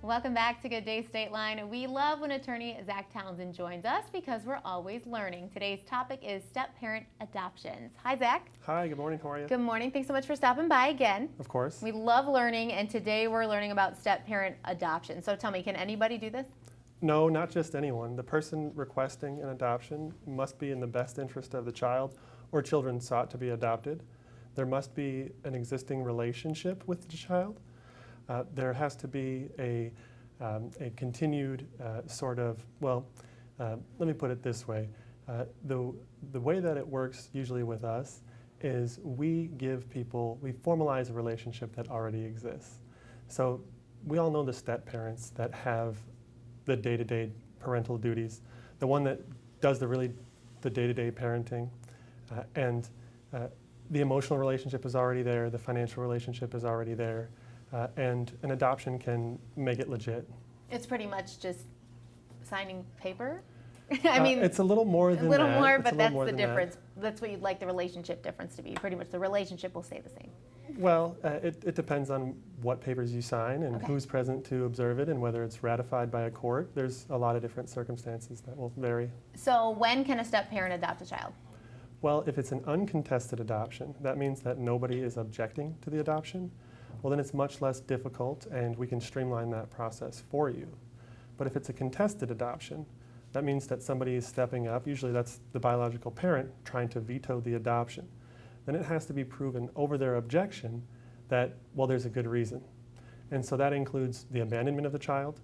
Welcome back to Good Day State Line. We love when attorney Zach Townsend joins us because we're always learning. Today's topic is step-parent adoptions. Hi, Zach. Hi, good morning. How are you? Good morning. Thanks so much for stopping by again. Of course. We love learning, and today we're learning about step-parent adoption. So tell me, can anybody do this? No, not just anyone. The person requesting an adoption must be in the best interest of the child or children sought to be adopted. There must be an existing relationship with the child. There has to be a continued let me put it this way. The way that it works usually with us is we formalize a relationship that already exists. So we all know the step parents that have the day-to-day parental duties, the one that does the day-to-day parenting, and the emotional relationship is already there, the financial relationship is already there. And an adoption can make it legit. It's pretty much just signing paper? It's a little more than that. A little more, but that's the difference. That's what you'd like the relationship difference to be. Pretty much the relationship will stay the same. Well, it depends on what papers you sign and who's present to observe it and whether it's ratified by a court. There's a lot of different circumstances that will vary. So when can a step-parent adopt a child? Well, if it's an uncontested adoption, that means that nobody is objecting to the adoption. Well, then it's much less difficult and we can streamline that process for you. But if it's a contested adoption, that means that somebody is stepping up. Usually that's the biological parent trying to veto the adoption. Then it has to be proven over their objection that, well, there's a good reason. And so that includes the abandonment of the child,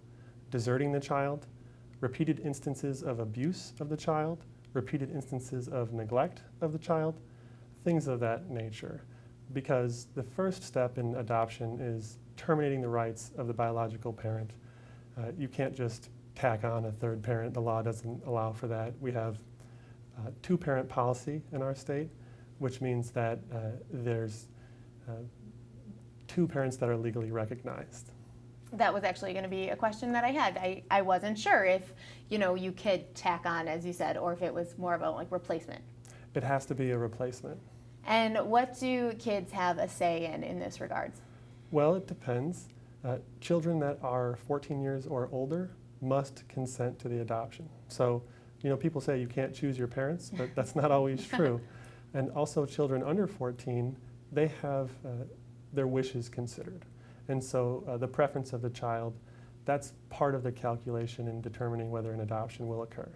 deserting the child, repeated instances of abuse of the child, repeated instances of neglect of the child, things of that nature. Because the first step in adoption is terminating the rights of the biological parent. You can't just tack on a third parent. The law doesn't allow for that. We have two-parent policy in our state, which means that there's two parents that are legally recognized. That was actually going to be a question that I had. I wasn't sure if you could tack on, as you said, or if it was more of a replacement. It has to be a replacement. And what do kids have a say in this regards? Well, it depends. Children that are 14 years or older must consent to the adoption. So, people say you can't choose your parents, but that's not always true. And also children under 14, they have their wishes considered. And so the preference of the child, that's part of the calculation in determining whether an adoption will occur.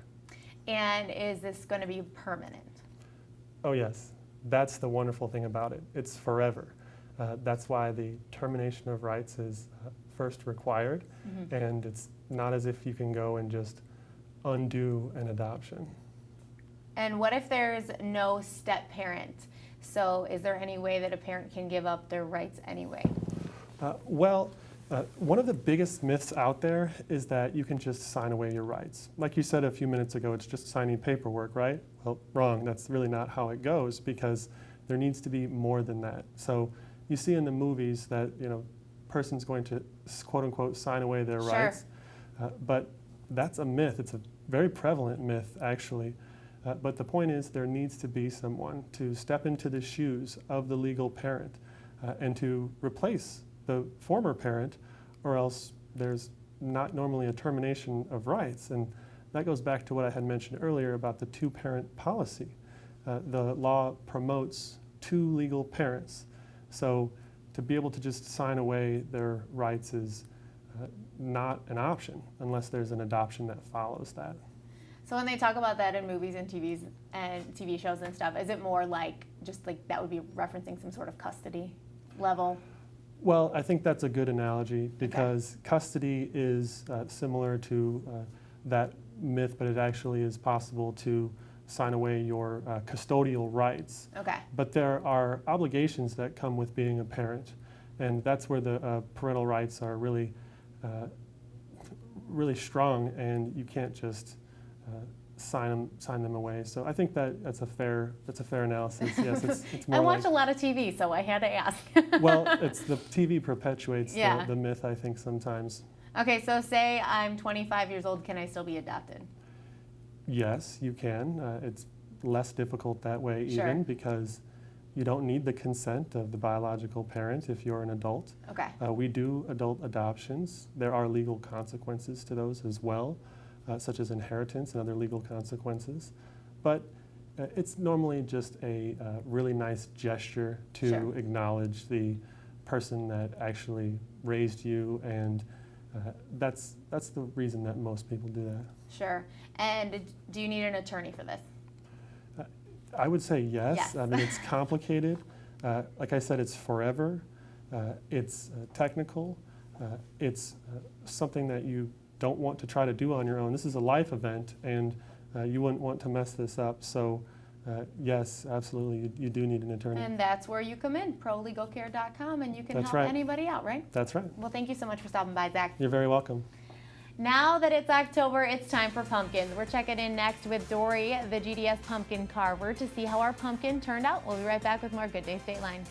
And is this going to be permanent? Oh, yes. That's the wonderful thing about it. It's forever. That's why the termination of rights is first required, and it's not as if you can go and just undo an adoption. And what if there's no step parent? So is there any way that a parent can give up their rights anyway? One of the biggest myths out there is that you can just sign away your rights. Like you said a few minutes ago, it's just signing paperwork, right? Well, wrong. That's really not how it goes because there needs to be more than that. So you see in the movies that, person's going to quote unquote sign away their rights. But that's a myth. It's a very prevalent myth, actually. But the point is there needs to be someone to step into the shoes of the legal parent and to replace the former parent, or else there's not normally a termination of rights. And that goes back to what I had mentioned earlier about the two-parent policy. The law promotes two legal parents. So to be able to just sign away their rights is not an option unless there's an adoption that follows that. So when they talk about that in movies and TV shows and stuff, is it more like that would be referencing some sort of custody level? Well, I think that's a good analogy because custody is similar to that myth, but it actually is possible to sign away your custodial rights. But there are obligations that come with being a parent, and that's where the parental rights are really, really strong, and you can't just sign them away. So I think that's a fair analysis. Yes, it's more. I watch a lot of TV, so I had to ask. Well, the TV perpetuates the myth, I think, sometimes. Okay, so say I'm 25 years old, can I still be adopted? Yes, you can. It's less difficult that way even because You don't need the consent of the biological parent if you're an adult. Okay. We do adult adoptions. There are legal consequences to those as well, such as inheritance and other legal consequences. But it's normally just a really nice gesture to Sure. acknowledge the person that actually raised you, and that's the reason that most people do that. Sure. And do you need an attorney for this? I would say yes. Yes. I mean, it's complicated. Like I said, it's forever. It's technical. It's something that you don't want to try to do on your own. This is a life event, and you wouldn't want to mess this up. So, yes, absolutely, you do need an attorney. And that's where you come in, prolegalcare.com, and you can That's help right. anybody out, right? That's right. Well, thank you so much for stopping by, Zach. You're very welcome. Now that it's October, it's time for pumpkins. We're checking in next with Dory, the GDS pumpkin carver, to see how our pumpkin turned out. We'll be right back with more Good Day State Line.